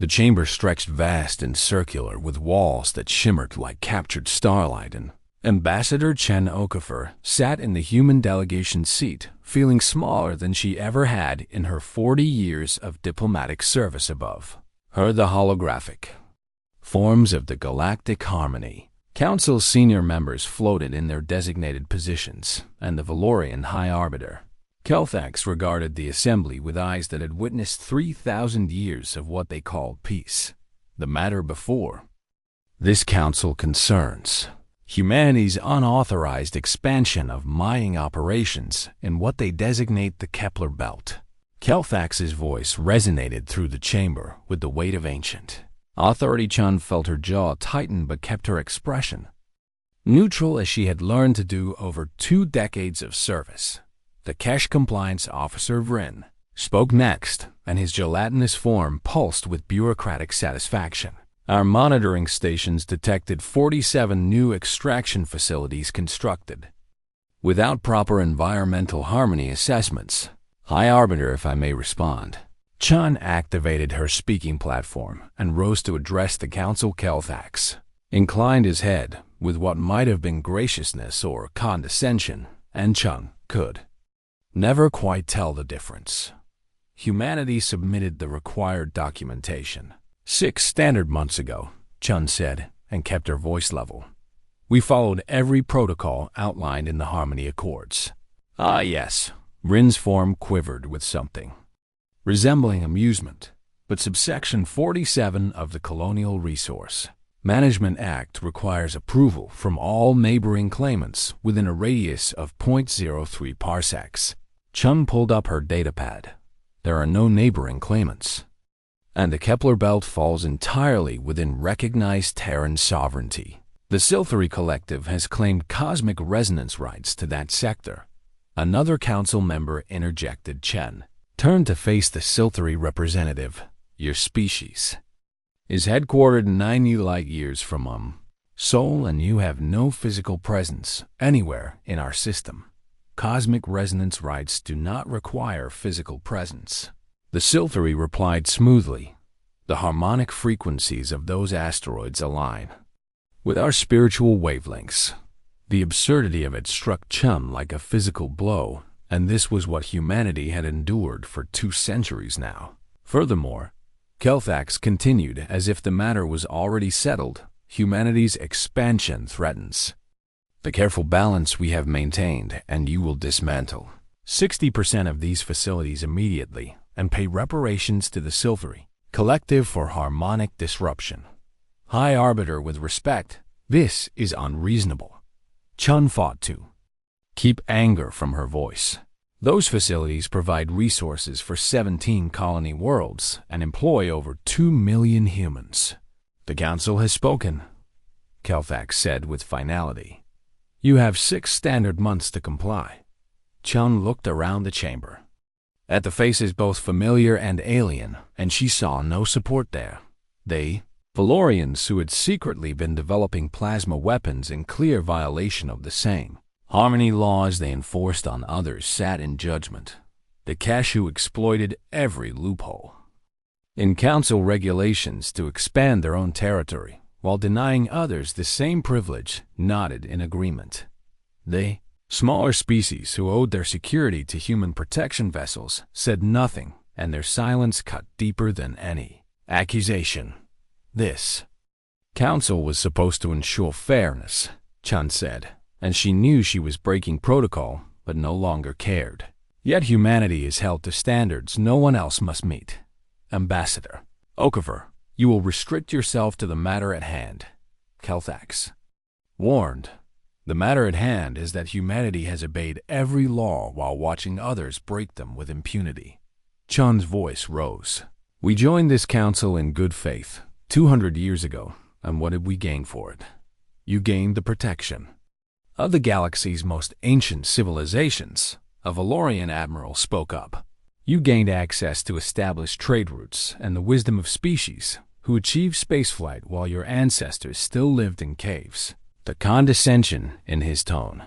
The chamber stretched vast and circular with walls that shimmered like captured starlight, and Ambassador Chen Okafor sat in the human delegation seat, feeling smaller than she ever had in her 40 years of diplomatic service above her. The holographic forms of the Galactic Harmony Council's senior members floated in their designated positions, and the Valorian High Arbiter Kelthax regarded the assembly with eyes that had witnessed 3,000 years of what they called peace. The matter before this council concerns humanity's unauthorized expansion of mining operations in what they designate the Kepler Belt. Kelthax's voice resonated through the chamber with the weight of ancient authority. Chun felt her jaw tighten but kept her expression neutral as she had learned to do over 2 decades of service. The Kesh Compliance Officer Vrin spoke next, and his gelatinous form pulsed with bureaucratic satisfaction. Our monitoring stations detected 47 new extraction facilities constructed without proper environmental harmony assessments. High Arbiter, if I may respond. Chun activated her speaking platform and rose to address the council. Kelthax inclined his head with what might have been graciousness or condescension, and Chun could never quite tell the difference. Humanity submitted the required documentation 6 standard months ago, Chun said, and kept her voice level. We followed every protocol outlined in the Harmony Accords. Ah, yes. Rin's form quivered with something resembling amusement, but subsection 47 of the Colonial Resource Management Act requires approval from all neighboring claimants within a radius of 0.03 parsecs. Chun pulled up her datapad. There are no neighboring claimants, and the Kepler Belt falls entirely within recognized Terran sovereignty. The Silthery Collective has claimed cosmic resonance rights to that sector. Another council member interjected. Chen turned to face the Silthery representative. Your species is headquartered 90 light years from Sol, and you have no physical presence anywhere in our system. Cosmic resonance rights do not require physical presence. The Silthery replied smoothly. The harmonic frequencies of those asteroids align with our spiritual wavelengths. The absurdity of it struck Chun like a physical blow, and this was what humanity had endured for 2 centuries now. Furthermore, Kelthax continued as if the matter was already settled. Humanity's expansion threatens the careful balance we have maintained, and you will dismantle 60% of these facilities immediately and pay reparations to the Silthery Collective for harmonic disruption. High Arbiter, with respect, this is unreasonable. Chun fought to keep anger from her voice. Those facilities provide resources for 17 colony worlds and employ over 2 million humans. The council has spoken, Kelthax said with finality. You have 6 standard months to comply. Chun looked around the chamber at the faces both familiar and alien, and she saw no support there. They, Valorians who had secretly been developing plasma weapons in clear violation of the same harmony laws they enforced on others, sat in judgment. The Kesh who exploited every loophole in council regulations to expand their own territory while denying others the same privilege nodded in agreement. They, smaller species who owed their security to human protection vessels, said nothing, and their silence cut deeper than any accusation. This council was supposed to ensure fairness, Chun said, and she knew she was breaking protocol, but no longer cared. Yet humanity is held to standards no one else must meet. Ambassador Okafor, you will restrict yourself to the matter at hand, Kelthax warned. The matter at hand is that humanity has obeyed every law while watching others break them with impunity. Chun's voice rose. We joined this council in good faith 200 years ago, and what did we gain for it? You gained the protection of the galaxy's most ancient civilizations, a Valorian admiral spoke up. You gained access to established trade routes and the wisdom of species who achieved spaceflight while your ancestors still lived in caves. The condescension in his tone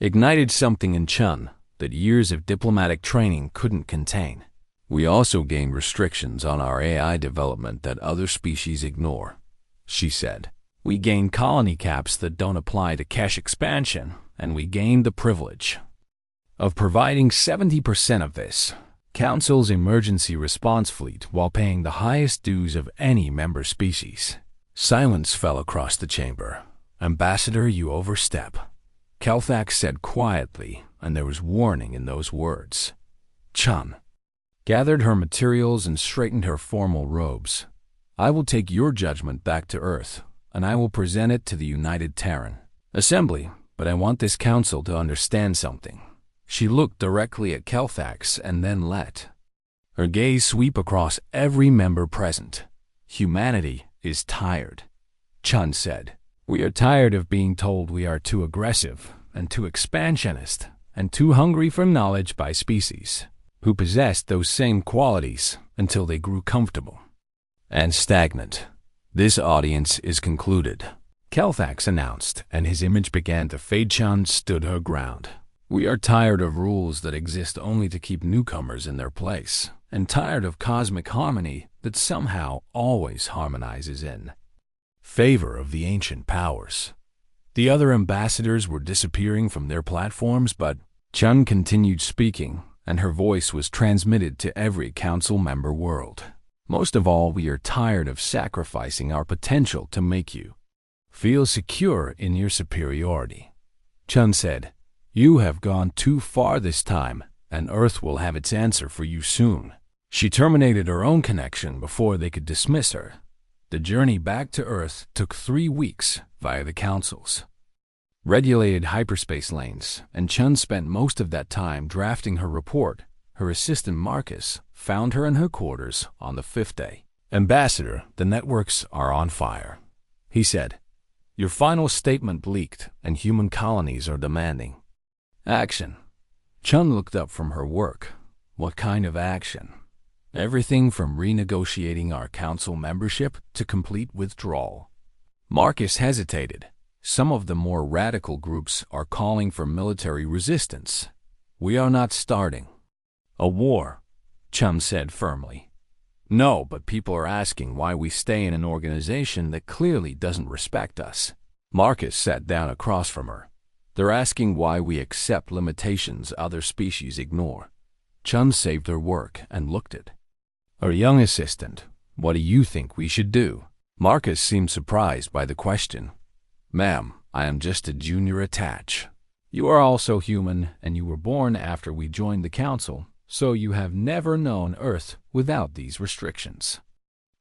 ignited something in Chun that years of diplomatic training couldn't contain. We also gained restrictions on our AI development that other species ignore, she said. We gained colony caps that don't apply to cache expansion, and we gained the privilege of providing 70% of this Council's emergency response fleet while paying the highest dues of any member species. Silence fell across the chamber. Ambassador, you overstep, Kelthax said quietly, and there was warning in those words. Chun gathered her materials and straightened her formal robes. I will take your judgment back to Earth, and I will present it to the United Terran Assembly, but I want this council to understand something. She looked directly at Kelthax and then let her gaze sweep across every member present. Humanity is tired, Chun said. We are tired of being told we are too aggressive and too expansionist and too hungry for knowledge by species who possessed those same qualities until they grew comfortable and stagnant. This audience is concluded, Kelthax announced, and his image began to fade. Chun stood her ground. We are tired of rules that exist only to keep newcomers in their place, and tired of cosmic harmony that somehow always harmonizes in favor of the ancient powers. The other ambassadors were disappearing from their platforms, but Chun continued speaking, and her voice was transmitted to every council member world. Most of all, we are tired of sacrificing our potential to make you feel secure in your superiority. Chun said, you have gone too far this time, and Earth will have its answer for you soon. She terminated her own connection before they could dismiss her. The journey back to Earth took 3 weeks via the councils regulated hyperspace lanes, and Chun spent most of that time drafting her report. Her assistant Marcus found her in her quarters on the 5th day. Ambassador, the networks are on fire, he said. Your final statement leaked, and human colonies are demanding action. Chun looked up from her work. What kind of action? Everything from renegotiating our council membership to complete withdrawal. Marcus hesitated. Some of the more radical groups are calling for military resistance. We are not starting a war, Chun said firmly. No, but people are asking why we stay in an organization that clearly doesn't respect us. Marcus sat down across from her. They're asking why we accept limitations other species ignore. Chun saved her work and looked at her young assistant. What do you think we should do? Marcus seemed surprised by the question. Ma'am, I am just a junior attach. You are also human, and you were born after we joined the council, so you have never known Earth without these restrictions.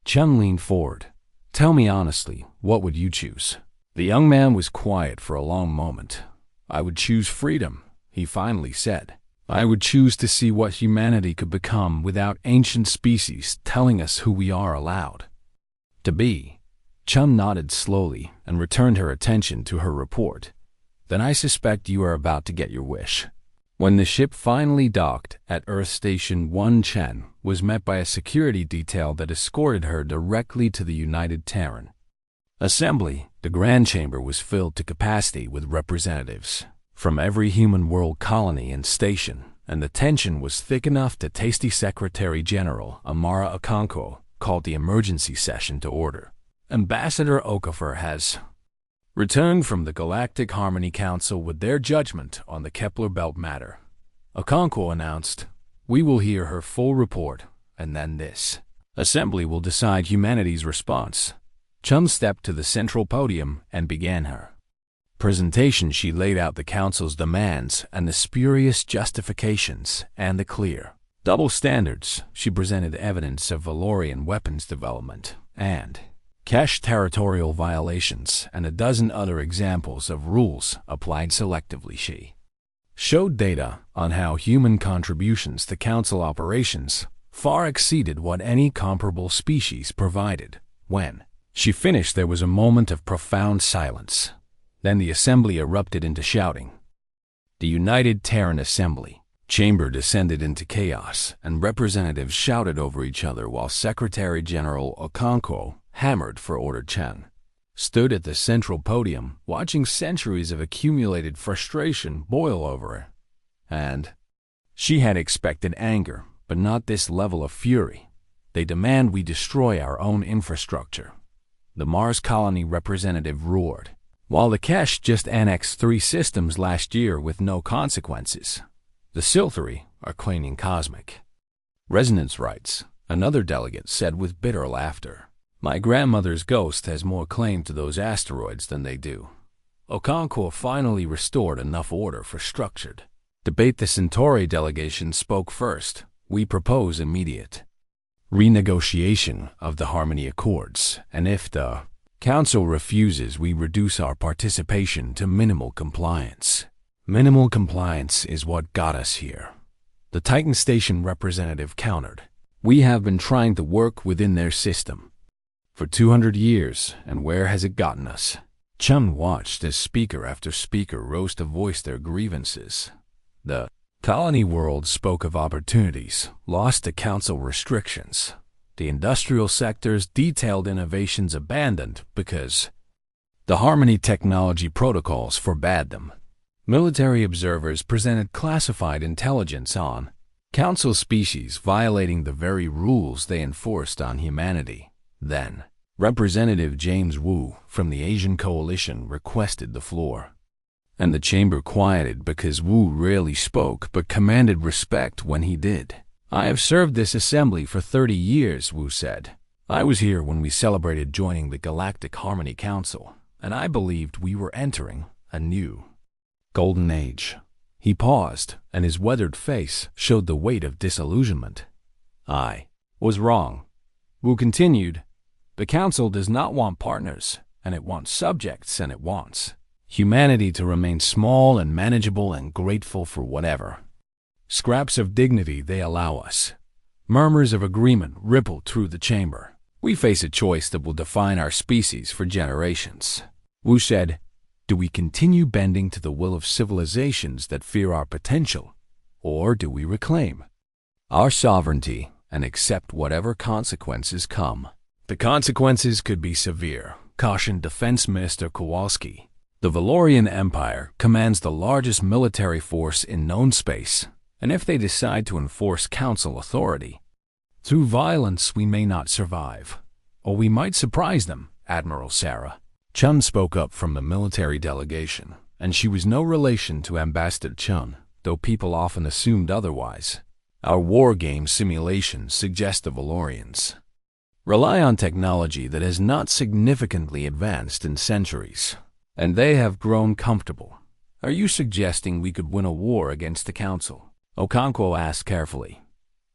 Chun leaned forward. Tell me honestly, what would you choose? The young man was quiet for a long moment. I would choose freedom, he finally said. I would choose to see what humanity could become without ancient species telling us who we are allowed to be. Chun nodded slowly and returned her attention to her report. Then I suspect you are about to get your wish. When the ship finally docked at Earth Station 1, Chen was met by a security detail that escorted her directly to the United Terran Assembly. The Grand Chamber was filled to capacity with representatives from every human world colony and station, and the tension was thick enough that Tasty Secretary General Amara Okonkwo called the emergency session to order. Ambassador Okafor has returned from the Galactic Harmony Council with their judgment on the Kepler Belt matter. Okonkwo announced, we will hear her full report, and then this assembly will decide humanity's response. Chun stepped to the central podium and began her presentation. She laid out the council's demands and the spurious justifications and the clear double standards. She presented evidence of Valorian weapons development and cache territorial violations and a dozen other examples of rules applied selectively. She showed data on how human contributions to council operations far exceeded what any comparable species provided. When she finished, there was a moment of profound silence. Then the assembly erupted into shouting. The United Terran Assembly chamber descended into chaos, and representatives shouted over each other while Secretary General Okonkwo hammered for order. Chen stood at the central podium, watching centuries of accumulated frustration boil over her. And she had expected anger, but not this level of fury. They demand we destroy our own infrastructure. The Mars colony representative roared. While the Kesh just annexed 3 systems last year with no consequences, the Silthari are claiming cosmic resonance rights, another delegate said with bitter laughter. My grandmother's ghost has more claim to those asteroids than they do. Okonkwo finally restored enough order for structured debate. The Centauri delegation spoke first. We propose immediate renegotiation of the Harmony Accords, and if the Council refuses, we reduce our participation to minimal compliance. Minimal compliance is what got us here, the Titan Station representative countered. We have been trying to work within their system for 200 years, and where has it gotten us? Chun watched as speaker after speaker rose to voice their grievances. The colony world spoke of opportunities lost to council restrictions. The industrial sector's detailed innovations abandoned because the Harmony technology protocols forbade them. Military observers presented classified intelligence on council species violating the very rules they enforced on humanity. Then, Representative James Wu from the Asian Coalition requested the floor, and the chamber quieted because Wu rarely spoke but commanded respect when he did. I have served this assembly for 30 years, Wu said. I was here when we celebrated joining the Galactic Harmony Council, and I believed we were entering a new golden age. He paused, and his weathered face showed the weight of disillusionment. I was wrong. Wu continued. The Council does not want partners, and it wants subjects, and it wants humanity to remain small and manageable and grateful for whatever scraps of dignity they allow us. Murmurs of agreement rippled through the chamber. We face a choice that will define our species for generations. Wu said, do we continue bending to the will of civilizations that fear our potential, or do we reclaim our sovereignty and accept whatever consequences come? The consequences could be severe, cautioned Defense Minister Kowalski. The Valorian Empire commands the largest military force in known space, and if they decide to enforce council authority through violence, we may not survive, or we might surprise them. Admiral Sarah Chun spoke up from the military delegation, and she was no relation to Ambassador Chun, though people often assumed otherwise. Our war game simulations suggest the Valorians rely on technology that has not significantly advanced in centuries, and they have grown comfortable. Are you suggesting we could win a war against the Council? Okonkwo asked carefully.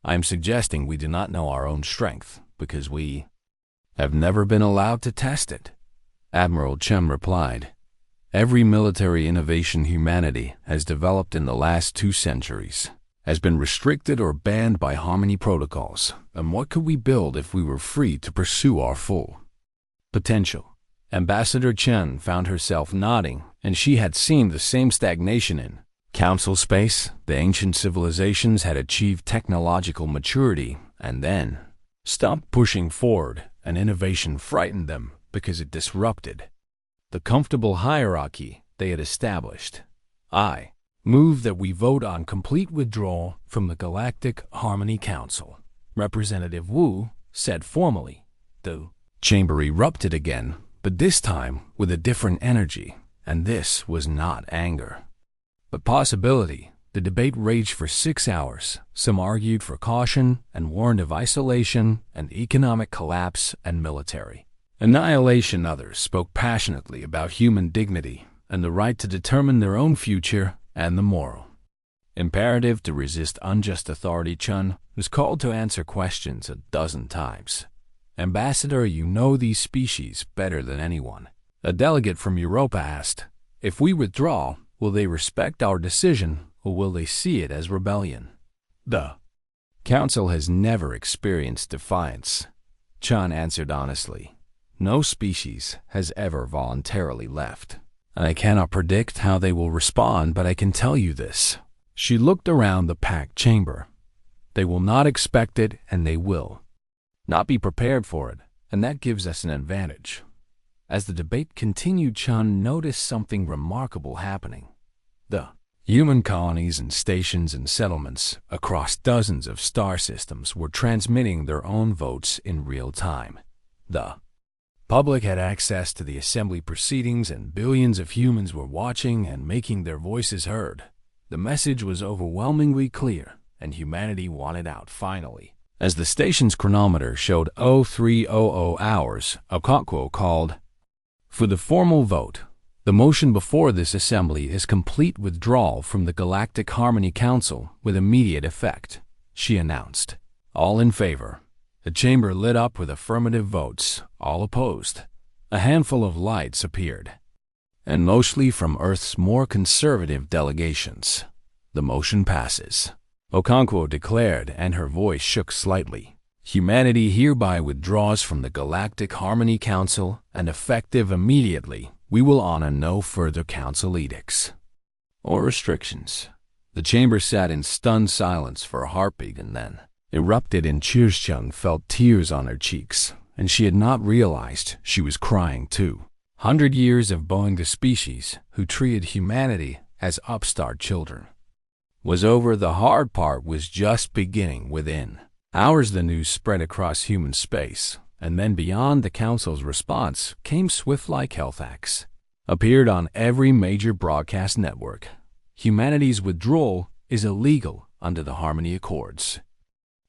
I am suggesting we do not know our own strength, because we have never been allowed to test it. Admiral Chun replied. Every military innovation humanity has developed in the last 2 centuries has been restricted or banned by Harmony protocols. And what could we build if we were free to pursue our full potential? Ambassador Chen found herself nodding, and she had seen the same stagnation in council space. The ancient civilizations had achieved technological maturity and then stopped pushing forward, and innovation frightened them because it disrupted the comfortable hierarchy they had established. I move that we vote on complete withdrawal from the Galactic Harmony Council, Representative Wu said formally. The chamber erupted again, but this time with a different energy, and this was not anger, but possibility. The debate raged for 6 hours. Some argued for caution and warned of isolation and economic collapse and military annihilation. Others spoke passionately about human dignity and the right to determine their own future and the moral imperative to resist unjust authority. Chun was called to answer questions a dozen times. Ambassador, you know these species better than anyone. A delegate from Europa asked, if we withdraw, will they respect our decision or will they see it as rebellion? The Council has never experienced defiance. Chun answered honestly. No species has ever voluntarily left. I cannot predict how they will respond, but I can tell you this. She looked around the packed chamber. They will not expect it, and they will not be prepared for it, and that gives us an advantage. As the debate continued, Chun noticed something remarkable happening. The Human colonies and stations and settlements across dozens of star systems were transmitting their own votes in real time. The public had access to the assembly proceedings, and billions of humans were watching and making their voices heard. The message was overwhelmingly clear, and humanity wanted out finally. As the station's chronometer showed 0300 hours, Okonkwo called for the formal vote. The motion before this assembly is complete withdrawal from the Galactic Harmony Council with immediate effect, she announced. All in favor. The chamber lit up with affirmative votes, all opposed. A handful of lights appeared, and mostly from Earth's more conservative delegations. The motion passes, Okonkwo declared, and her voice shook slightly. Humanity hereby withdraws from the Galactic Harmony Council, and effective immediately, we will honor no further council edicts or restrictions. The chamber sat in stunned silence for a heartbeat and then erupted in cheers. Chung felt tears on her cheeks, and she had not realized she was crying too. 100 years of bowing the species who treated humanity as upstart children was over. The hard part was just beginning. Within hours, the news spread across human space, and then beyond. The council's response came swift like health hacks. Appeared on every major broadcast network. Humanity's withdrawal is illegal under the Harmony Accords,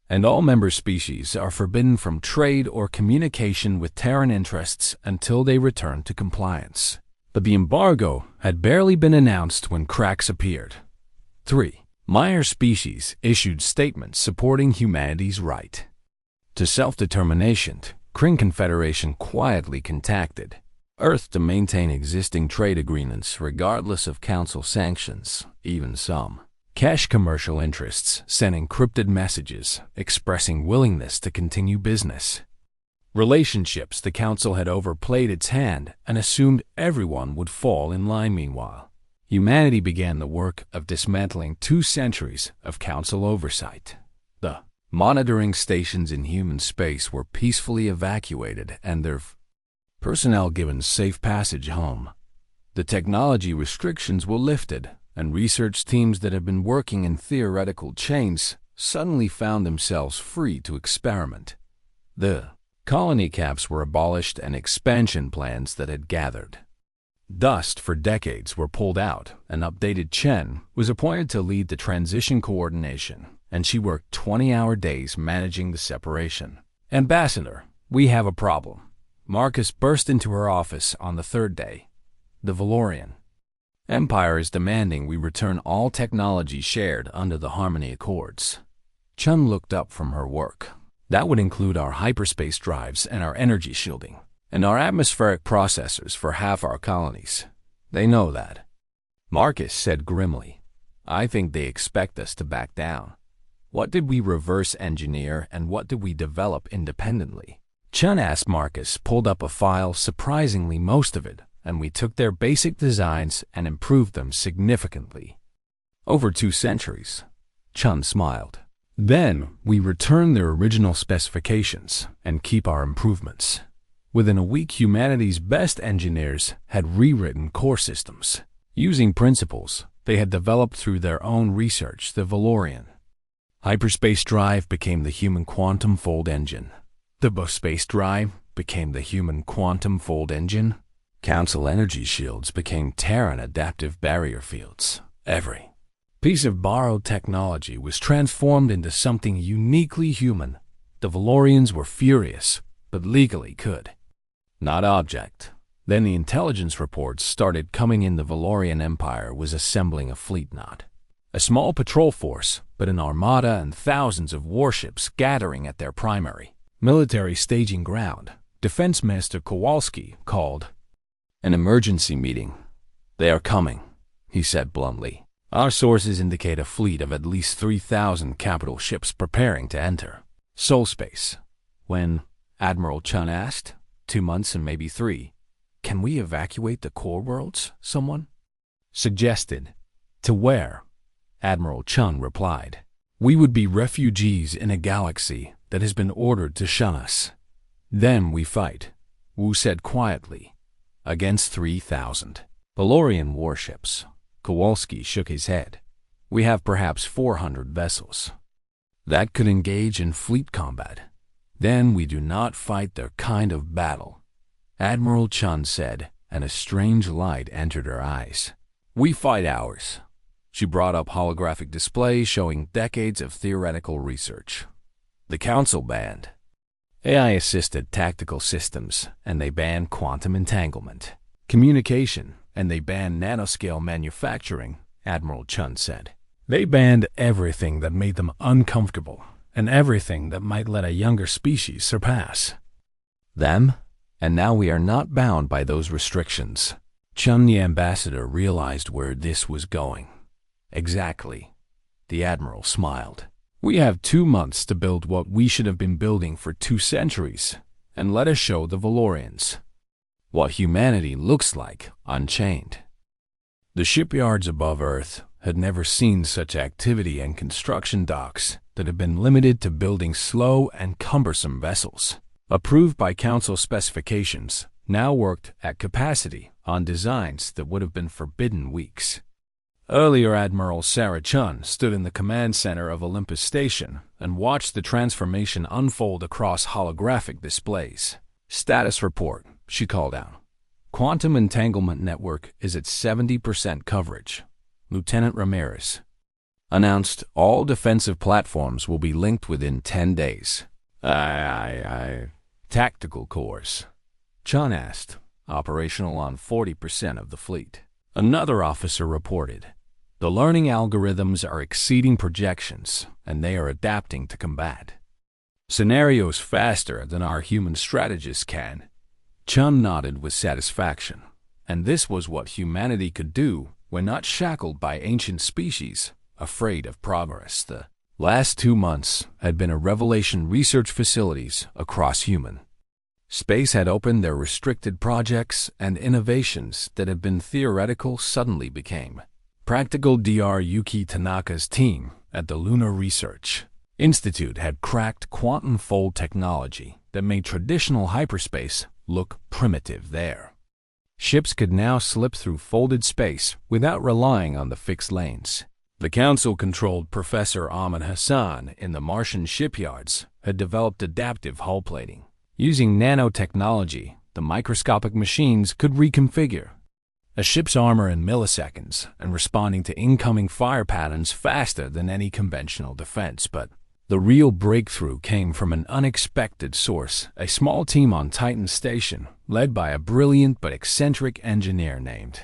and all member species are forbidden from trade or communication with Terran interests until they return to compliance. But the embargo had barely been announced when cracks appeared. 3. Meyer species issued statements supporting humanity's right to self-determination. Kryn Confederation quietly contacted Earth to maintain existing trade agreements regardless of council sanctions. Even some cash commercial interests sent encrypted messages expressing willingness to continue business relationships. The council had overplayed its hand and assumed everyone would fall in line. Meanwhile, humanity began the work of dismantling 2 centuries of council oversight. The monitoring stations in human space were peacefully evacuated and their personnel given safe passage home. The technology restrictions were lifted, and research teams that had been working in theoretical chains suddenly found themselves free to experiment. The colony caps were abolished, and expansion plans that had gathered dust for decades were pulled out. An updated Chen was appointed to lead the transition coordination, and she worked 20-hour days managing the separation. Ambassador, we have a problem. Marcus burst into her office on the 3rd day. The Valorian Empire is demanding we return all technology shared under the Harmony Accords. Chun looked up from her work. That would include our hyperspace drives and our energy shielding, and our atmospheric processors for half our colonies. They know that. Marcus said grimly, I think they expect us to back down. What did we reverse engineer and what did we develop independently? Chun asked. Marcus pulled up a file, surprisingly most of it, and we took their basic designs and improved them significantly. Over 2 centuries. Chun smiled. Then we return their original specifications and keep our improvements. Within a week, humanity's best engineers had rewritten core systems using principles they had developed through their own research. The Valorian hyperspace drive became the human quantum fold engine. The space drive became the human quantum fold engine. Council energy shields became Terran adaptive barrier fields. Every piece of borrowed technology was transformed into something uniquely human. The Valorians were furious, but legally could not object. Then the intelligence reports started coming in. The Valorian Empire was assembling a fleet, not a small patrol force, but an armada and thousands of warships gathering at their primary military staging ground. Defense Minister Kowalski called an emergency meeting. They are coming, he said bluntly. Our sources indicate a fleet of at least 3,000 capital ships preparing to enter soul space. When Admiral Chun asked, 2 months and maybe 3, can we evacuate the core worlds? Someone suggested. To where? Admiral Chun replied. We would be refugees in a galaxy that has been ordered to shun us. Then we fight, Wu said quietly, against 3,000 Valorian warships. Kowalski shook his head. We have perhaps 400 vessels that could engage in fleet combat. Then we do not fight their kind of battle, Admiral Chun said, and a strange light entered her eyes. We fight ours. She brought up holographic displays showing decades of theoretical research. The Council banned AI-assisted tactical systems, and they banned quantum entanglement. Communication, and they banned nanoscale manufacturing, Admiral Chun said. They banned everything that made them uncomfortable, and everything that might let a younger species surpass them, and now we are not bound by those restrictions. Chun, the ambassador, realized where this was going. Exactly. The Admiral smiled. We have 2 months to build what we should have been building for 2 centuries, and let us show the Valorians what humanity looks like unchained. The shipyards above Earth had never seen such activity, and construction docks that had been limited to building slow and cumbersome vessels, approved by Council specifications, now worked at capacity on designs that would have been forbidden weeks. Earlier, Admiral Sarah Chun stood in the command center of Olympus Station and watched the transformation unfold across holographic displays. Status report, she called out. Quantum entanglement network is at 70% coverage. Lieutenant Ramirez announced all defensive platforms will be linked within 10 days. Tactical cores, Chun asked, operational on 40% of the fleet. Another officer reported, the learning algorithms are exceeding projections, and they are adapting to combat scenarios faster than our human strategists can. Chun nodded with satisfaction, and this was what humanity could do when not shackled by ancient species, afraid of progress. The last 2 months had been a revelation. Research facilities across human space had opened their restricted projects, and innovations that had been theoretical suddenly became practical. Dr. Yuki Tanaka's team at the Lunar Research Institute had cracked quantum fold technology that made traditional hyperspace look primitive there. Ships could now slip through folded space without relying on the fixed lanes. The Council-controlled Professor Ahmed Hassan in the Martian shipyards had developed adaptive hull plating. Using nanotechnology, the microscopic machines could reconfigure a ship's armor in milliseconds and responding to incoming fire patterns faster than any conventional defense. But the real breakthrough came from an unexpected source. A small team on Titan Station, led by a brilliant but eccentric engineer named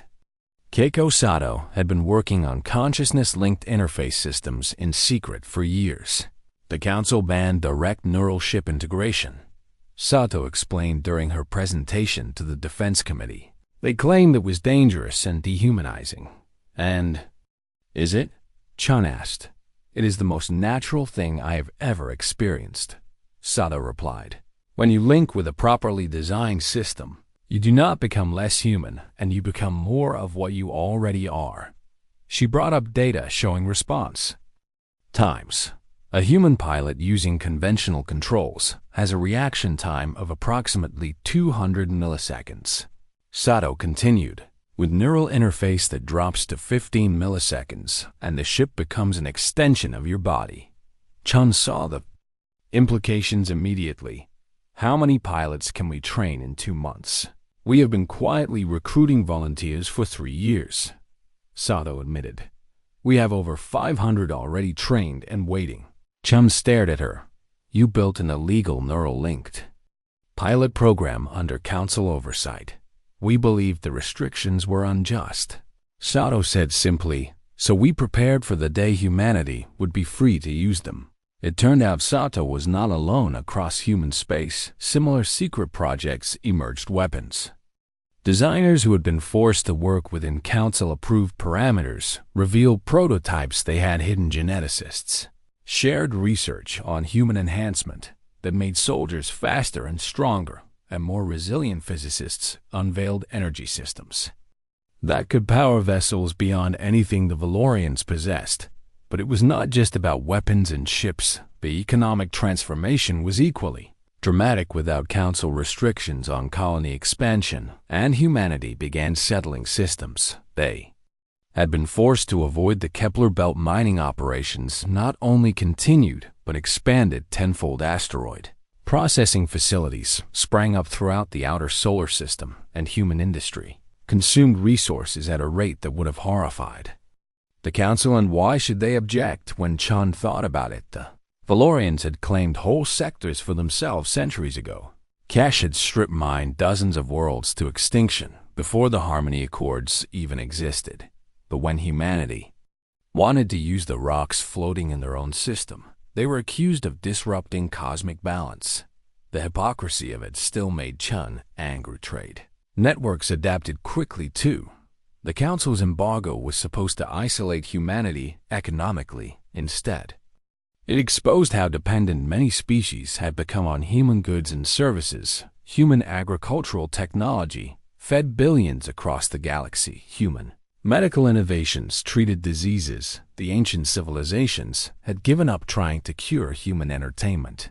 Keiko Sato, had been working on consciousness-linked interface systems in secret for years. The Council banned direct neural ship integration, Sato explained during her presentation to the Defense Committee. They claimed it was dangerous and dehumanizing. And is it? Chun asked. It is the most natural thing I have ever experienced, Sato replied. When you link with a properly designed system, you do not become less human, and you become more of what you already are. She brought up data showing response times. A human pilot using conventional controls has a reaction time of approximately 200 milliseconds. Sato continued, with neural interface that drops to 15 milliseconds, and the ship becomes an extension of your body. Chun saw the implications immediately. How many pilots can we train in 2 months? We have been quietly recruiting volunteers for 3 years, Sato admitted. We have over 500 already trained and waiting. Chun stared at her. You built an illegal neural-linked pilot program under Council oversight. We believed the restrictions were unjust. Sato said simply, so we prepared for the day humanity would be free to use them. It turned out Sato was not alone across human space. Similar secret projects emerged weapons. Designers who had been forced to work within Council-approved parameters revealed prototypes they had hidden geneticists. Shared research on human enhancement that made soldiers faster and stronger, and more resilient physicists unveiled energy systems that could power vessels beyond anything the Valorians possessed. But it was not just about weapons and ships. The economic transformation was equally dramatic. Without Council restrictions on colony expansion, and humanity began settling systems they had been forced to avoid the Kepler Belt mining operations not only continued but expanded tenfold. Asteroid processing facilities sprang up throughout the outer solar system, and human industry consumed resources at a rate that would have horrified the Council. And why should they object when Chun thought about it? The Valorians had claimed whole sectors for themselves centuries ago. Cash had strip mined dozens of worlds to extinction before the Harmony Accords even existed. But when humanity wanted to use the rocks floating in their own system, they were accused of disrupting cosmic balance. The hypocrisy of it still made Chun angry. Trade networks adapted quickly too. The Council's embargo was supposed to isolate humanity economically instead. It exposed how dependent many species had become on human goods and services. Human agricultural technology fed billions across the galaxy. Human medical innovations treated diseases. The ancient civilizations had given up trying to cure human entertainment.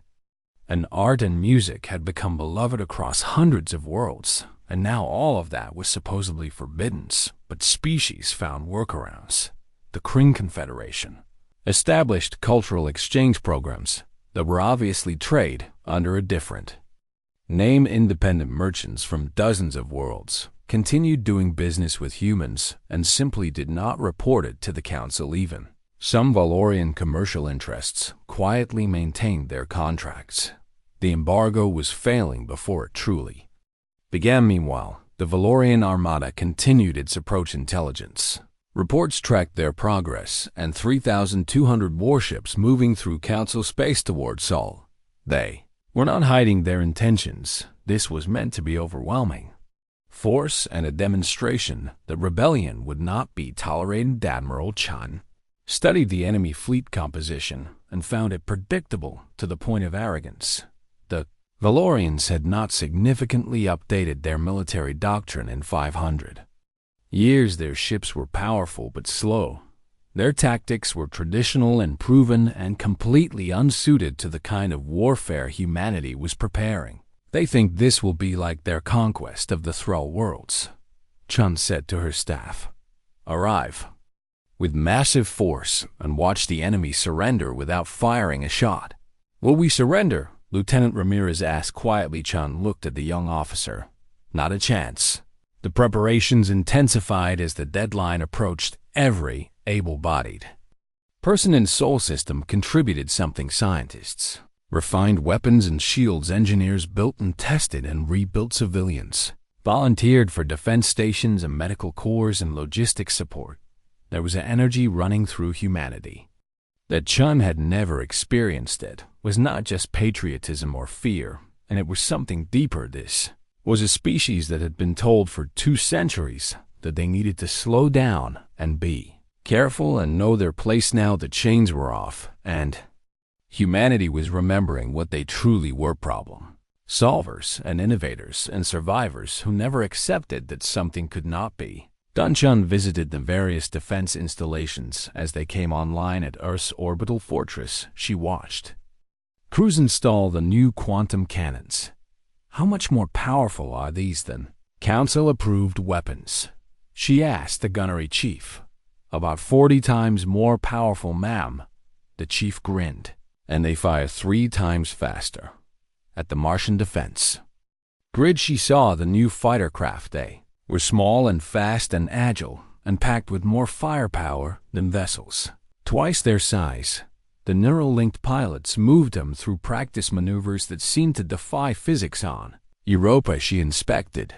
And art and music had become beloved across hundreds of worlds. And now all of that was supposedly forbidden, but species found workarounds. The Kryn Confederation established cultural exchange programs that were obviously trade under a different name. Independent merchants from dozens of worlds continued doing business with humans and simply did not report it to the Council. Even some Valorian commercial interests quietly maintained their contracts. The embargo was failing before it truly began. Meanwhile, the Valorian Armada continued its approach. Intelligence reports tracked their progress, and 3,200 warships moving through Council space towards Sol. They were not hiding their intentions. This was meant to be overwhelming force and a demonstration that rebellion would not be tolerated. Admiral Chun studied the enemy fleet composition and found it predictable to the point of arrogance. The Valorians had not significantly updated their military doctrine in 500 years. Their ships were powerful but slow. Their tactics were traditional and proven and completely unsuited to the kind of warfare humanity was preparing. They think this will be like their conquest of the Thrall worlds, Chun said to her staff. Arrive with massive force and watch the enemy surrender without firing a shot. Will we surrender? Lieutenant Ramirez asked quietly. Chun looked at the young officer. Not a chance. The preparations intensified as the deadline approached. Every able-bodied person in Sol System contributed something. Scientists refined weapons and shields. Engineers built and tested and rebuilt. Civilians volunteered for defense stations and medical corps and logistics support. There was an energy running through humanity that Chun had never experienced. It was not just patriotism or fear, and it was something deeper. This was a species that had been told for 2 centuries that they needed to slow down and be careful and know their place. Now the chains were off, and humanity was remembering what they truly were: problem solvers and innovators and survivors who never accepted that something could not be done. Chun visited the various defense installations as they came online at Earth's orbital fortress. She watched crews install the new quantum cannons. How much more powerful are these than Council-approved weapons? She asked the gunnery chief. About 40 times more powerful, ma'am. The chief grinned. And they fire 3 times faster. At the Martian defense grid, she saw the new fighter craft. They were small and fast and agile and packed with more firepower than vessels twice their size. The neural-linked pilots moved them through practice maneuvers that seemed to defy physics. On Europa, she inspected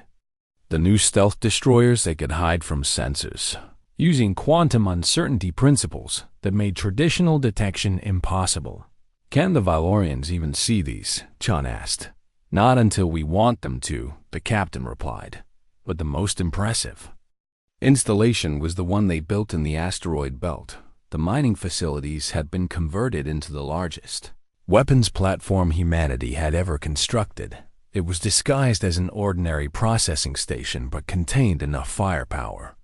the new stealth destroyers. They could hide from sensors using quantum uncertainty principles that made traditional detection impossible. Can the Valorians even see these? Chun asked. Not until we want them to, the captain replied. But the most impressive installation was the one they built in the asteroid belt. The mining facilities had been converted into the largest weapons platform humanity had ever constructed. It was disguised as an ordinary processing station but contained enough firepower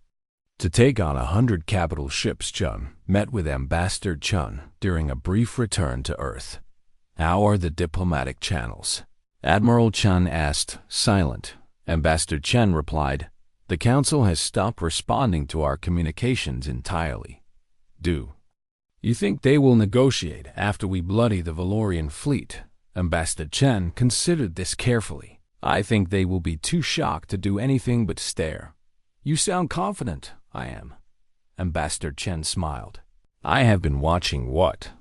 to take on 100 capital ships. Chun met with Ambassador Chun during a brief return to Earth. How are the diplomatic channels? Admiral Chun asked, silent. Ambassador Chen replied, The Council has stopped responding to our communications entirely. Do you think they will negotiate after we bloody the Valorian fleet? Ambassador Chen considered this carefully. I think they will be too shocked to do anything but stare. You sound confident. I am. Ambassador Chen smiled. I have been watching what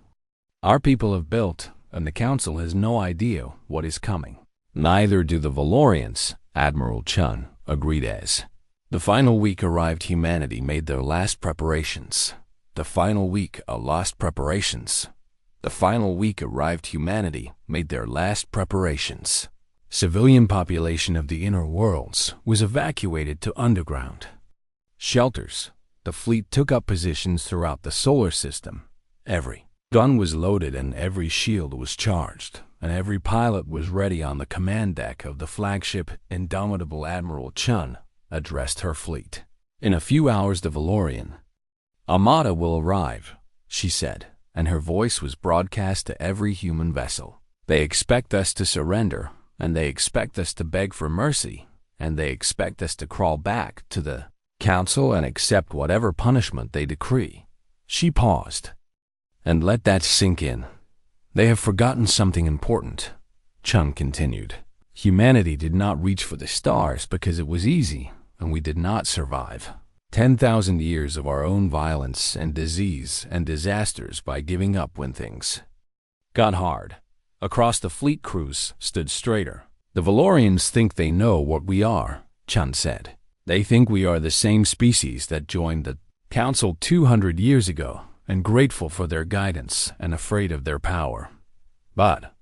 our people have built, and the Council has no idea what is coming. Neither do the Valorians, Admiral Chen agreed as. The final week arrived. Humanity made their last preparations. The final week lost preparations. The final week arrived. Humanity made their last preparations. Civilian population of the inner worlds was evacuated to underground shelters. The fleet took up positions throughout the solar system. Every gun was loaded and every shield was charged, and every pilot was ready on the command deck of the flagship. Indomitable Admiral Chen addressed her fleet. In a few hours the Valorian Armada will arrive, she said, and her voice was broadcast to every human vessel. They expect us to surrender, and they expect us to beg for mercy, and they expect us to crawl back to the Council and accept whatever punishment they decree. She paused. And let that sink in. They have forgotten something important, Chen continued. Humanity did not reach for the stars because it was easy, and we did not survive 10,000 years of our own violence and disease and disasters by giving up when things got hard. Across the fleet crews stood straighter. The Valorians think they know what we are, Chen said. They think we are the same species that joined the Council 200 years ago, and grateful for their guidance and afraid of their power. But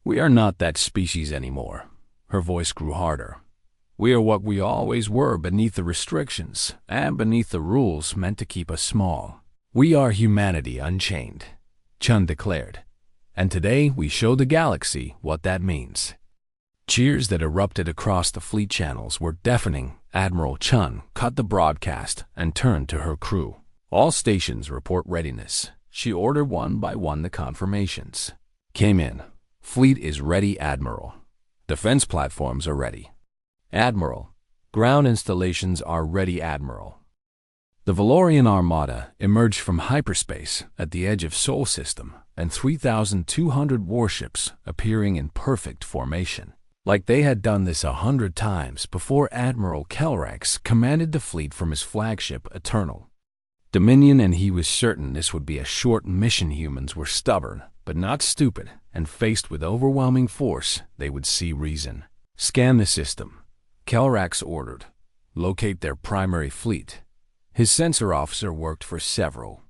we are not that species anymore. Her voice grew harder. We are what we always were beneath the restrictions and beneath the rules meant to keep us small. We are humanity unchained, Chen declared. And today we show the galaxy what that means. Cheers that erupted across the fleet channels were deafening. Admiral Chen cut the broadcast and turned to her crew. All stations report readiness. She ordered one by one. The confirmations came in. Fleet is ready, Admiral. Defense platforms are ready, Admiral. Ground installations are ready, Admiral. The Valorian Armada emerged from hyperspace at the edge of Sol System, and 3,200 warships appearing in perfect formation, like they had done this 100 times before. Admiral Kelrax commanded the fleet from his flagship Eternal Dominion, and he was certain this would be a short mission. Humans were stubborn, but not stupid, and faced with overwhelming force, they would see reason. Scan the system, Kelrax ordered. Locate their primary fleet. His sensor officer worked for several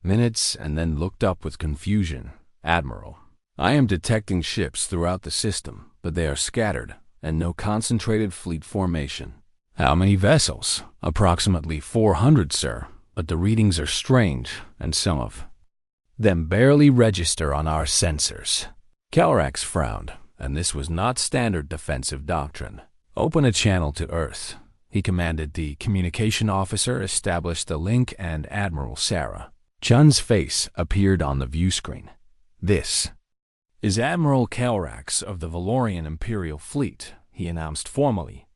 minutes and then looked up with confusion. Admiral, I am detecting ships throughout the system, but they are scattered and no concentrated fleet formation. How many vessels? Approximately 400, sir, but the readings are strange, and some of them barely register on our sensors. Kelrax frowned, and this was not standard defensive doctrine. Open a channel to Earth, he commanded. The communication officer established the link, and Admiral Sarah Chun's face appeared on the view screen. This is Admiral Kelrax of the Valorian Imperial Fleet, he announced formally.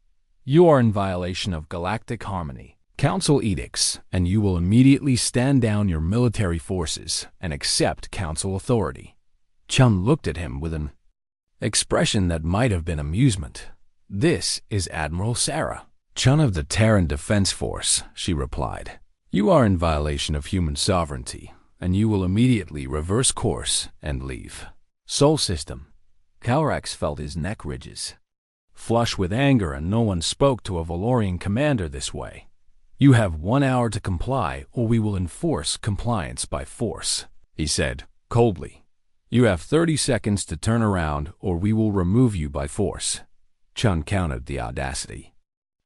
You are in violation of galactic harmony, Council edicts, and you will immediately stand down your military forces and accept Council authority. Chun looked at him with an expression that might have been amusement. This is Admiral Sarah Chun of the Terran Defense Force, she replied. You are in violation of human sovereignty, and you will immediately reverse course and leave Sol System. Kelrax felt his neck ridges flush with anger, and no one spoke to a Valorian commander this way. You have 1 hour to comply, or we will enforce compliance by force, he said coldly. You have 30 seconds to turn around, or we will remove you by force. Chun counted. The audacity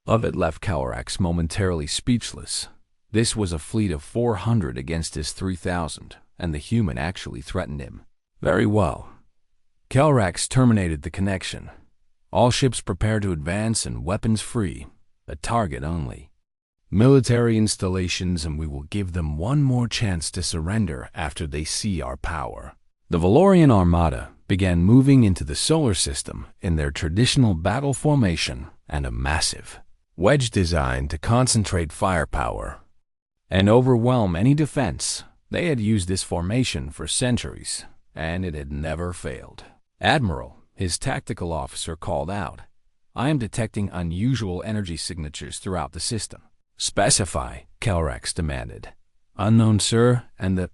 of it left Kelrax momentarily speechless. This was a fleet of 400 against his 3,000, and the human actually threatened him. Very well. Kelrax terminated the connection. All ships prepare to advance and weapons free. A target only. Military installations, and we will give them one more chance to surrender after they see our power. The Valorian Armada began moving into the solar system in their traditional battle formation, and a massive wedge designed to concentrate firepower and overwhelm any defense. They had used this formation for centuries, and it had never failed. "Admiral," his tactical officer called out, "I am detecting unusual energy signatures throughout the system." "Specify," Kelrax demanded. "Unknown, sir, and the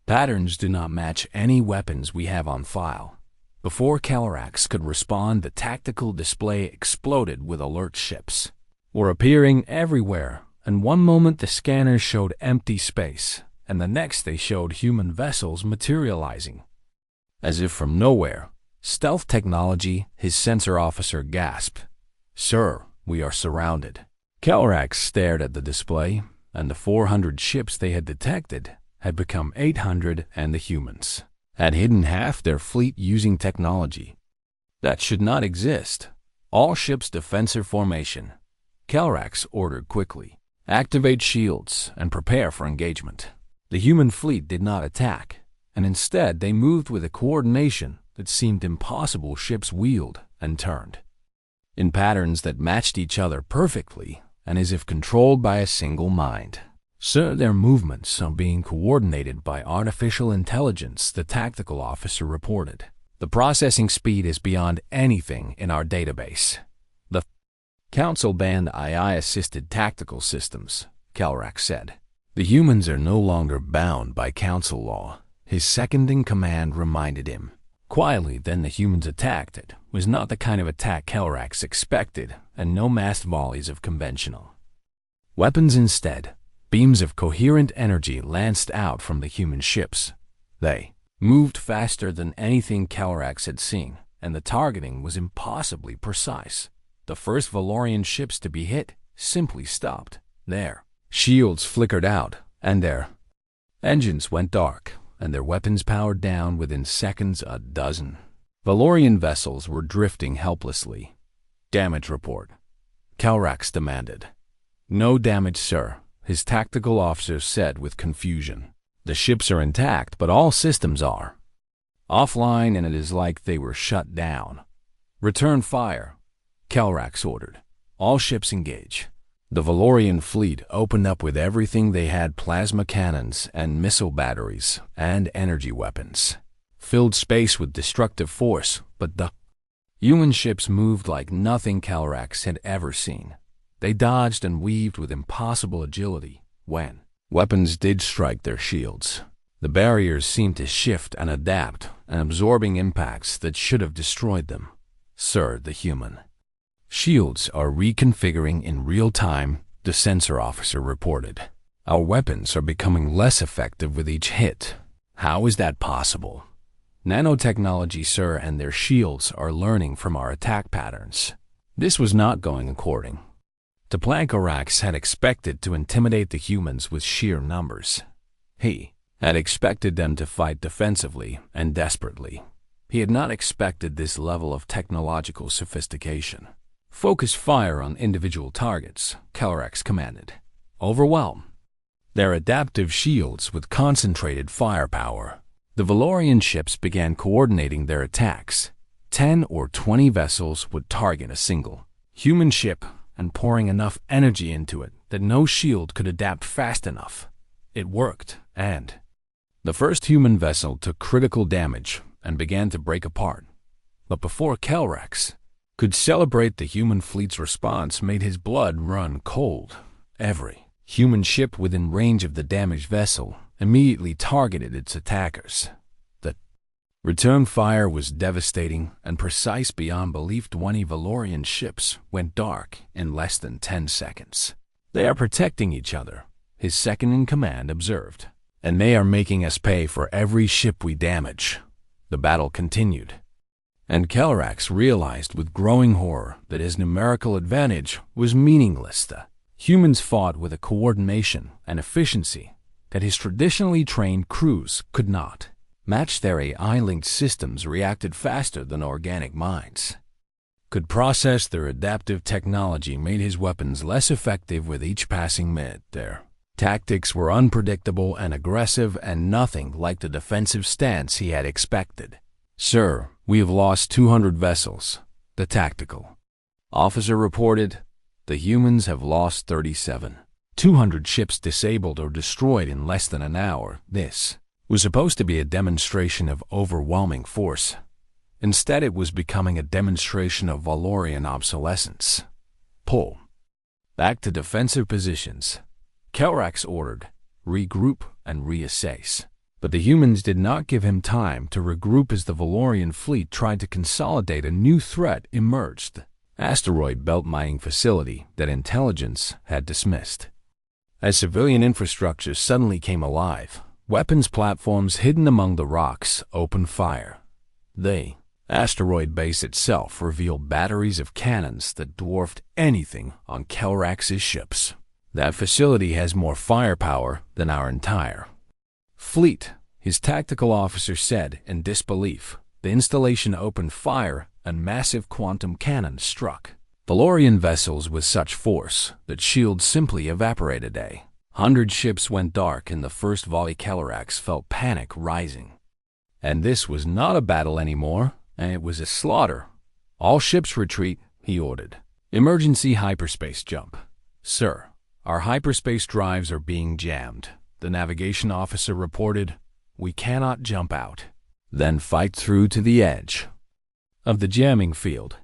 patterns do not match any weapons we have on file." Before Kelrax could respond, the tactical display exploded with alert ships were appearing everywhere, and one moment the scanners showed empty space, and the next they showed human vessels materializing as if from nowhere. "Stealth technology," his sensor officer gasped. "Sir, we are surrounded." Kelrax stared at the display, and the 400 ships they had detected had become 800, and the humans had hidden half their fleet using technology that should not exist. "All ships defensive formation," Kelrax ordered quickly. "Activate shields and prepare for engagement." The human fleet did not attack, and instead they moved with a coordination that seemed impossible. Ships wheeled and turned in patterns that matched each other perfectly, and as if controlled by a single mind. "Sir, their movements are being coordinated by artificial intelligence," the tactical officer reported. "The processing speed is beyond anything in our database." "The Council banned AI-assisted tactical systems," Kelrax said. "The humans are no longer bound by Council law," his second-in-command reminded him. Quietly, then the humans attacked. It was not the kind of attack Kelrax expected, and no massed volleys of conventional weapons. Instead, beams of coherent energy lanced out from the human ships. They moved faster than anything Kelrax had seen, and the targeting was impossibly precise. The first Valorian ships to be hit simply stopped. Their shields flickered out, and their engines went dark, and their weapons powered down within seconds. A dozen Valorian vessels were drifting helplessly. "Damage report," Kelrax demanded. "No damage, sir," his tactical officer said with confusion. "The ships are intact, but all systems are offline, and it is like they were shut down." "Return fire," Kelrax ordered. "All ships engage." The Valorian fleet opened up with everything they had: plasma cannons and missile batteries and energy weapons. Filled space with destructive force, but the human ships moved like nothing Kelrax had ever seen. They dodged and weaved with impossible agility. When weapons did strike their shields, the barriers seemed to shift and adapt, and absorbing impacts that should have destroyed them. "Sir, the human shields are reconfiguring in real time," the sensor officer reported. "Our weapons are becoming less effective with each hit." "How is that possible?" "Nanotechnology, sir, and their shields are learning from our attack patterns." This was not going according to plan. Kelrax had expected to intimidate the humans with sheer numbers. He had expected them to fight defensively and desperately. He had not expected this level of technological sophistication. "Focus fire on individual targets," Kelrax commanded. "Overwhelm their adaptive shields with concentrated firepower." The Valorian ships began coordinating their attacks. 10 or 20 vessels would target a single human ship, and pouring enough energy into it that no shield could adapt fast enough. It worked, and the first human vessel took critical damage and began to break apart. But before Kelrax could celebrate, the human fleet's response made his blood run cold. Every human ship within range of the damaged vessel immediately targeted its attackers. The return fire was devastating and precise beyond belief. 20 Valorian ships went dark in less than 10 seconds. "They are protecting each other," his second-in-command observed. "And they are making us pay for every ship we damage." The battle continued, and Kelrax realized with growing horror that his numerical advantage was meaningless. The humans fought with a coordination and efficiency that his traditionally trained crews could not match. Their AI-linked systems reacted faster than organic minds could process. Their adaptive technology made his weapons less effective with each passing minute. Their tactics were unpredictable and aggressive, and nothing like the defensive stance he had expected. "Sir, we have lost 200 vessels," the tactical officer reported. The humans have lost 37. 200 ships disabled or destroyed in less than an hour. This was supposed to be a demonstration of overwhelming force. Instead, it was becoming a demonstration of Valorian obsolescence. Pull back to defensive positions, Kelrax ordered. Regroup and reassess. But the humans did not give him time to regroup as the Valorian fleet tried to consolidate. A new threat emerged. Asteroid belt mining facility that intelligence had dismissed. As civilian infrastructure suddenly came alive, weapons platforms hidden among the rocks opened fire. The asteroid base itself revealed batteries of cannons that dwarfed anything on Kelrax's ships. That facility has more firepower than our entire fleet, his tactical officer said in disbelief. The installation opened fire and massive quantum cannons struck Valorian vessels with such force that shields simply evaporated. 100 ships went dark in the first volley. Kelrax felt panic rising. And this was not a battle anymore, and it was a slaughter. All ships retreat, he ordered. Emergency hyperspace jump. Sir, our hyperspace drives are being jammed, the navigation officer reported. We cannot jump out. Then fight through to the edge of the jamming field.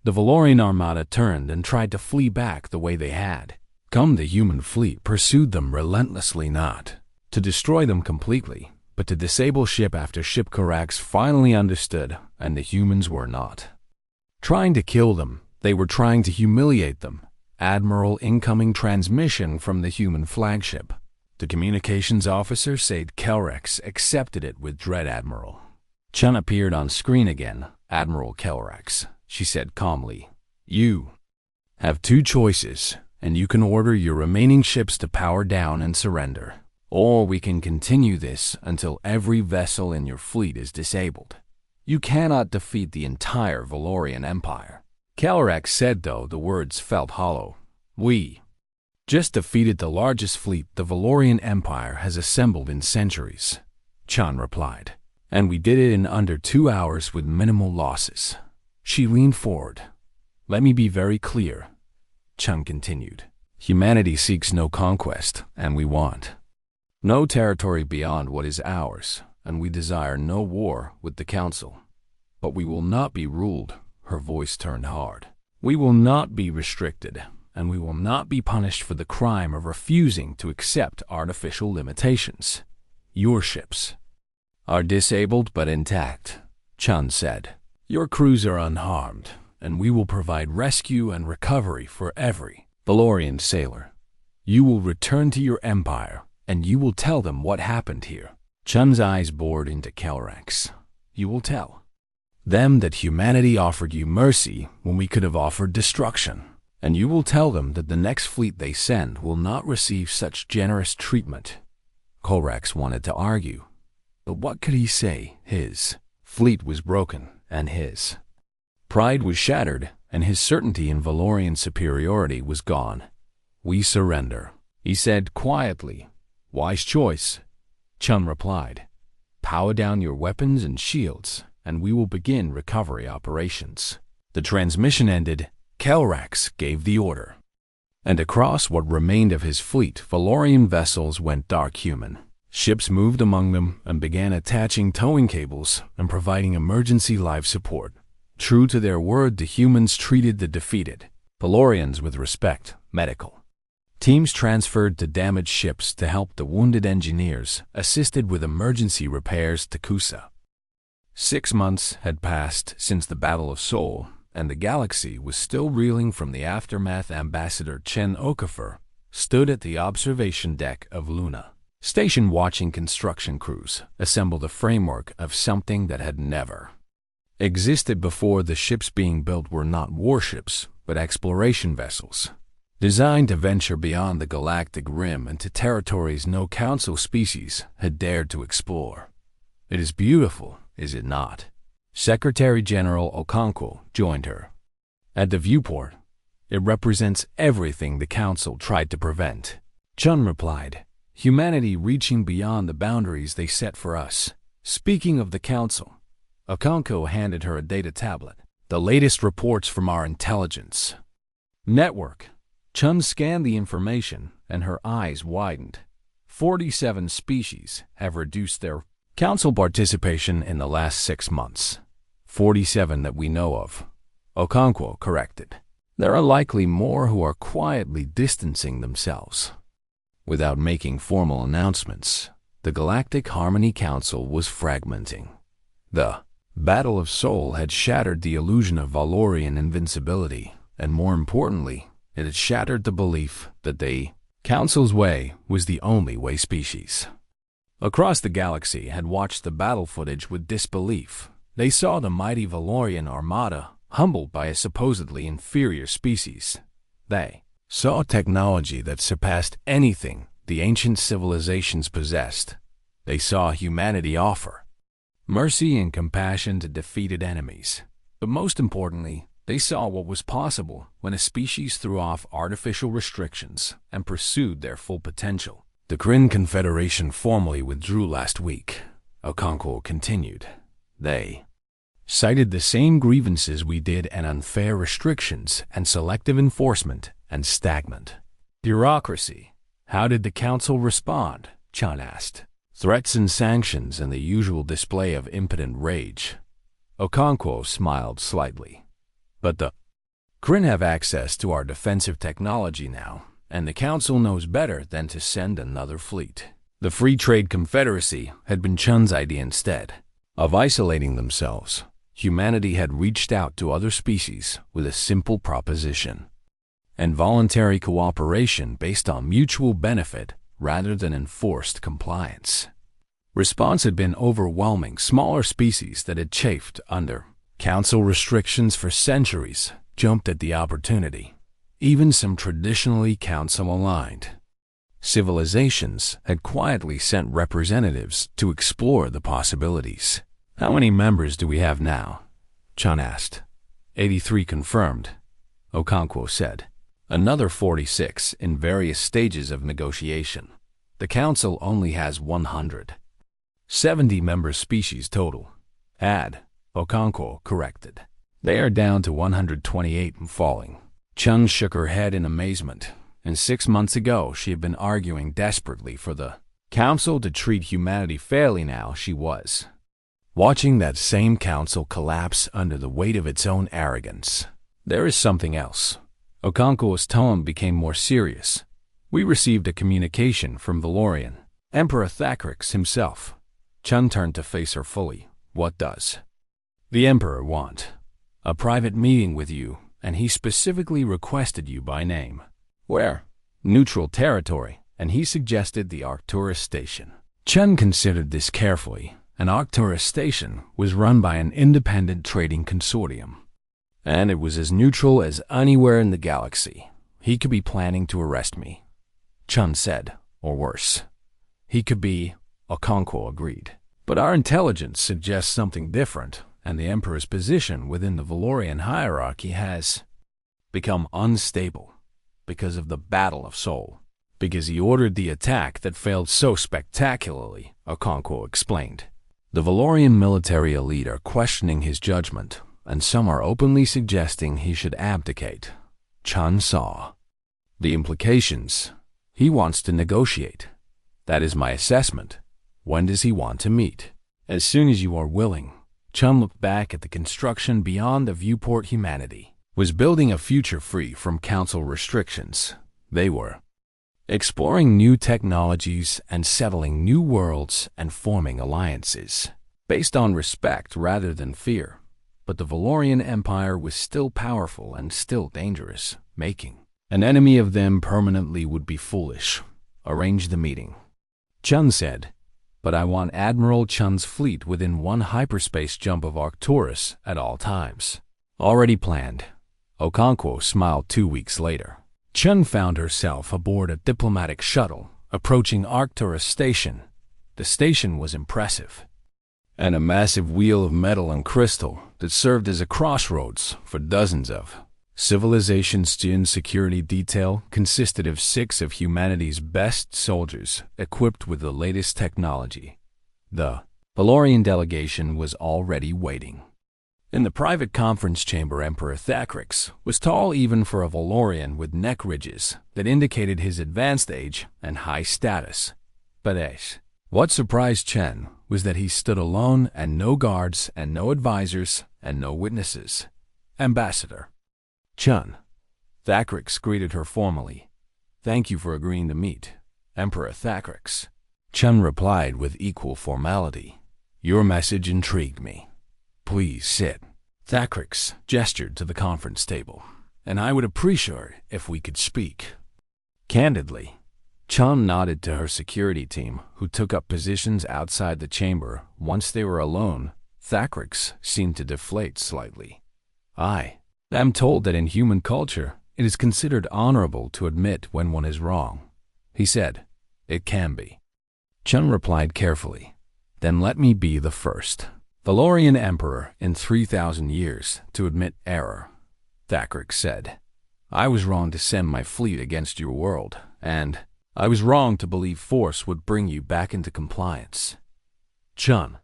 The Valorian armada turned and tried to flee back the way they had come. The human fleet pursued them relentlessly, not to destroy them completely, but to disable ship after ship. Kelrax finally understood, and the humans were not trying to kill them, they were trying to humiliate them. Admiral, incoming transmission from the human flagship. The communications officer said. Kelrax accepted it with dread. Admiral Chun appeared on screen again. Admiral Kelrax, she said calmly. You have two choices, and you can order your remaining ships to power down and surrender. Or we can continue this until every vessel in your fleet is disabled. You cannot defeat the entire Valorian Empire. Kelrax said, though the words felt hollow. We just defeated the largest fleet the Valorian Empire has assembled in centuries, Chun replied. And we did it in under 2 hours with minimal losses. She leaned forward. Let me be very clear, Chun continued. Humanity seeks no conquest, and we want no territory beyond what is ours, and we desire no war with the Council. But we will not be ruled. Her voice turned hard. We will not be restricted, and we will not be punished for the crime of refusing to accept artificial limitations. Your ships are disabled but intact, Chun said. Your crews are unharmed, and we will provide rescue and recovery for every Valorian sailor. You will return to your empire, and you will tell them what happened here. Chun's eyes bored into Kelrax. You will tell them that humanity offered you mercy when we could have offered destruction. And you will tell them that the next fleet they send will not receive such generous treatment. Kelrax wanted to argue, but what could he say? His fleet was broken, and his pride was shattered, and his certainty in Valorian superiority was gone. We surrender, he said quietly. Wise choice, Chun replied. Power down your weapons and shields, and we will begin recovery operations. The transmission ended. Kelrax gave the order. And across what remained of his fleet, Valorian vessels went dark. Human ships moved among them and began attaching towing cables and providing emergency life support. True to their word, the humans treated the defeated Valorians with respect. Medical teams transferred to damaged ships to help the wounded. Engineers assisted with emergency repairs to Kusa. 6 months had passed since the Battle of Seoul, and the galaxy was still reeling from the aftermath. Ambassador Chen Okafor stood at the observation deck of Luna Station watching construction crews assemble the framework of something that had never existed before. The ships being built were not warships, but exploration vessels, designed to venture beyond the galactic rim and to territories no Council species had dared to explore. It is beautiful, is it not? Secretary General Okonkwo joined her at the viewport. It represents everything the Council tried to prevent, Chun replied. Humanity reaching beyond the boundaries they set for us. Speaking of the Council, Okonkwo handed her a data tablet. The latest reports from our intelligence network Chun scanned the information, and her eyes widened. 47 species have reduced their council participation in the last 6 months. 47 that we know of, Okonkwo corrected. There are likely more who are quietly distancing themselves. Without making formal announcements, the Galactic Harmony Council was fragmenting. The Battle of Soul had shattered the illusion of Valorian invincibility, and more importantly, it had shattered the belief that the Council's way was the only way species. Across the galaxy had watched the battle footage with disbelief. They saw the mighty Valorian armada humbled by a supposedly inferior species. They saw technology that surpassed anything the ancient civilizations possessed. They saw humanity offer mercy and compassion to defeated enemies. But most importantly, they saw what was possible when a species threw off artificial restrictions and pursued their full potential. The Kryn Confederation formally withdrew last week, Okonkwo continued. They cited the same grievances we did, and unfair restrictions and selective enforcement and stagnant bureaucracy. How did the council respond? Chun asked. Threats and sanctions and the usual display of impotent rage. Okonkwo smiled slightly. But the Kryn have access to our defensive technology now, and the council knows better than to send another fleet. The Free Trade Confederacy had been Chun's idea instead of isolating themselves. Humanity had reached out to other species with a simple proposition: and voluntary cooperation based on mutual benefit rather than enforced compliance. Response had been overwhelming. Smaller species that had chafed under council restrictions for centuries jumped at the opportunity. Even some traditionally council-aligned civilizations had quietly sent representatives to explore the possibilities. How many members do we have now? Chun asked. 83 confirmed, Okonkwo said. Another 46 in various stages of negotiation. The council only has 100. 70 member species total. Add, Okonkwo corrected. They are down to 128 and falling. Chun shook her head in amazement, and 6 months ago she had been arguing desperately for the council to treat humanity fairly. Now she was watching that same council collapse under the weight of its own arrogance. There is something else. Okonkwo's tone became more serious. We received a communication from Valorian Emperor Thacrix himself. Chun turned to face her fully. What does the Emperor want? A private meeting with you, and he specifically requested you by name. Where? Neutral territory, and he suggested the Arcturus Station. Chun considered this carefully. An Arcturus Station was run by an independent trading consortium, and it was as neutral as anywhere in the galaxy. He could be planning to arrest me, Chun said, or worse. He could be, Okonkwo agreed. But our intelligence suggests something different, and the Emperor's position within the Valorian hierarchy has become unstable because of the Battle of Soul. Because he ordered the attack that failed so spectacularly, Okonkwo explained. The Valorian military elite are questioning his judgment, and some are openly suggesting he should abdicate. Chun saw the implications. He wants to negotiate. That is my assessment. When does he want to meet? As soon as you are willing. Chun looked back at the construction beyond the viewport. Humanity was building a future free from council restrictions. They were exploring new technologies and settling new worlds and forming alliances based on respect rather than fear. But the Valorian Empire was still powerful and still dangerous. Making an enemy of them permanently would be foolish. Arrange the meeting, Chun said. But I want Admiral Chun's fleet within 1 hyperspace jump of Arcturus at all times. Already planned. Okonkwo smiled. 2 weeks later, Chun found herself aboard a diplomatic shuttle approaching Arcturus Station. The station was impressive, and a massive wheel of metal and crystal that served as a crossroads for dozens of civilizations. Jin's security detail consisted of 6 of humanity's best soldiers equipped with the latest technology. The Valorian delegation was already waiting. In the private conference chamber, Emperor Thacrix was tall even for a Valorian, with neck ridges that indicated his advanced age and high status. But what surprised Chen was that he stood alone, and no guards and no advisors and no witnesses. Ambassador Chen. Thacrix greeted her formally. Thank you for agreeing to meet, Emperor Thacrix. Chen replied with equal formality. Your message intrigued me. Please sit. Thacrix gestured to the conference table, and I would appreciate if we could speak. Candidly, Chen nodded to her security team, who took up positions outside the chamber. Once they were alone, Thacrix seemed to deflate slightly. I am told that in human culture, it is considered honorable to admit when one is wrong, he said. It can be. Chen replied carefully. Then let me be the first Valorian emperor in 3,000 years to admit error, Thacrix said. I was wrong to send my fleet against your world, and I was wrong to believe force would bring you back into compliance. Chen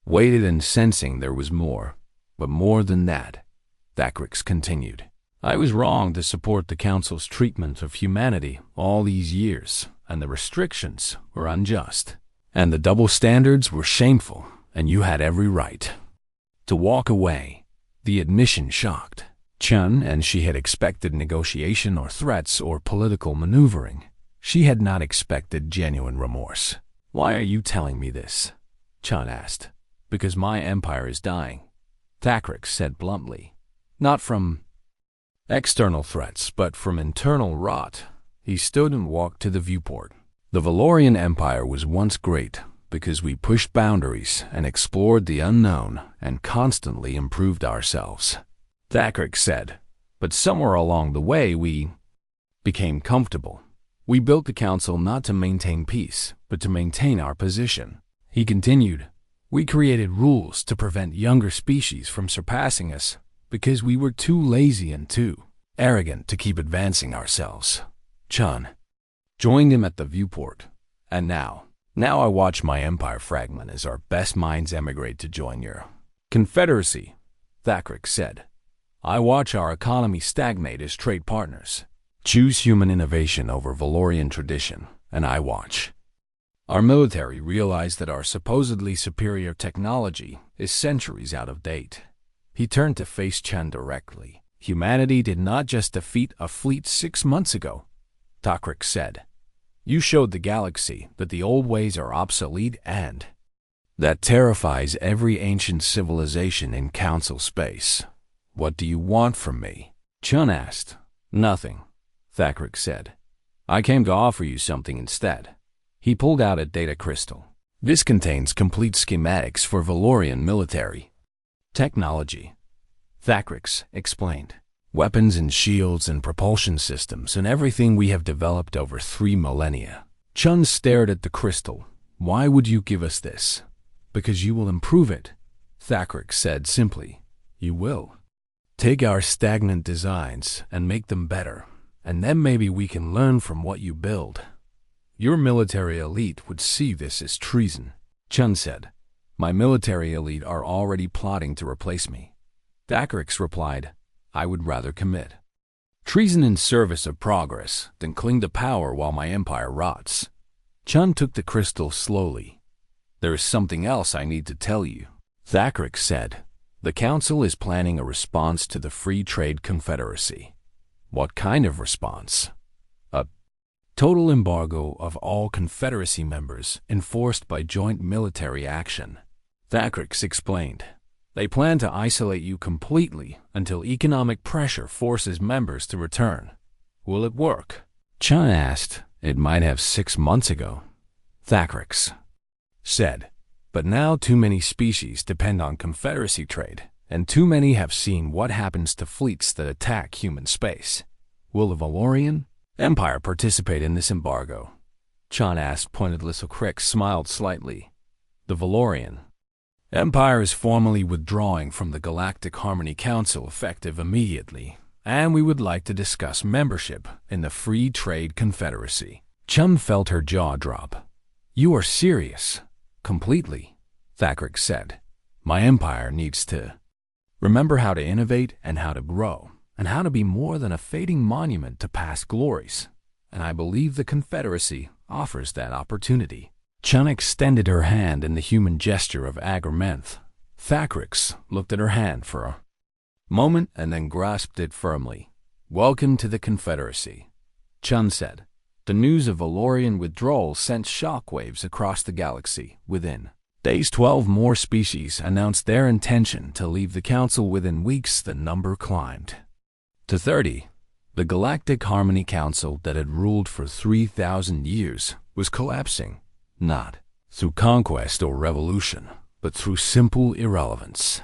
waited, and sensing there was more, but more than that, Thacrix continued. I was wrong to support the Council's treatment of humanity all these years, and the restrictions were unjust, and the double standards were shameful, and you had every right to walk away. The admission shocked Chen, and she had expected negotiation or threats or political maneuvering. She had not expected genuine remorse. Why are you telling me this? Chen asked. Because my empire is dying, Thacrix said bluntly. Not from external threats, but from internal rot. He stood and walked to the viewport. The Valorian Empire was once great because we pushed boundaries and explored the unknown and constantly improved ourselves, Thacrix said. But somewhere along the way we became comfortable. We built the council not to maintain peace, but to maintain our position. He continued. We created rules to prevent younger species from surpassing us because we were too lazy and too arrogant to keep advancing ourselves. Chen joined him at the viewport. And now I watch my empire fragment as our best minds emigrate to join your confederacy, Thacrix said. I watch our economy stagnate as trade partners choose human innovation over Valorian tradition, and I watch our military realize that our supposedly superior technology is centuries out of date. He turned to face Chen directly. Humanity did not just defeat a fleet 6 months ago, Thacrix said. You showed the galaxy that the old ways are obsolete, and that terrifies every ancient civilization in council space. What do you want from me? Chen asked. Nothing, Thacrix said. I came to offer you something instead. He pulled out a data crystal. This contains complete schematics for Valorian military technology, Thacrix explained. Weapons and shields and propulsion systems and everything we have developed over 3 millennia. Chen stared at the crystal. Why would you give us this? Because you will improve it, Thacrix said simply. You will take our stagnant designs and make them better, and then maybe we can learn from what you build. Your military elite would see this as treason, Chen said. My military elite are already plotting to replace me. Thacrix replied, I would rather commit treason in service of progress than cling to power while my empire rots. Chen took the crystal slowly. There is something else I need to tell you, Thacrix said. The Council is planning a response to the Free Trade Confederacy. What kind of response? A total embargo of all Confederacy members enforced by joint military action, Thacrix explained. They plan to isolate you completely until economic pressure forces members to return. Will it work? Chen asked. It might have 6 months ago, Thacrix said. But now too many species depend on Confederacy trade, and too many have seen what happens to fleets that attack human space. Will the Valorian Empire participate in this embargo? Chen asked pointedly. Thacrix smiled slightly. The Valorian Empire is formally withdrawing from the Galactic Harmony Council effective immediately, and we would like to discuss membership in the Free Trade Confederacy. Chen felt her jaw drop. You are serious? Completely, Thacrix said. My empire needs to Remember how to innovate and how to grow, and how to be more than a fading monument to past glories. And I believe the Confederacy offers that opportunity." Chun extended her hand in the human gesture of agreement. Thacrix looked at her hand for a moment and then grasped it firmly. "Welcome to the Confederacy," Chun said. The news of Valorian withdrawal sent shockwaves across the galaxy. Within days, 12 more species announced their intention to leave the Council. Within weeks, the number climbed to 30. The Galactic Harmony Council that had ruled for 3,000 years was collapsing, not through conquest or revolution, but through simple irrelevance.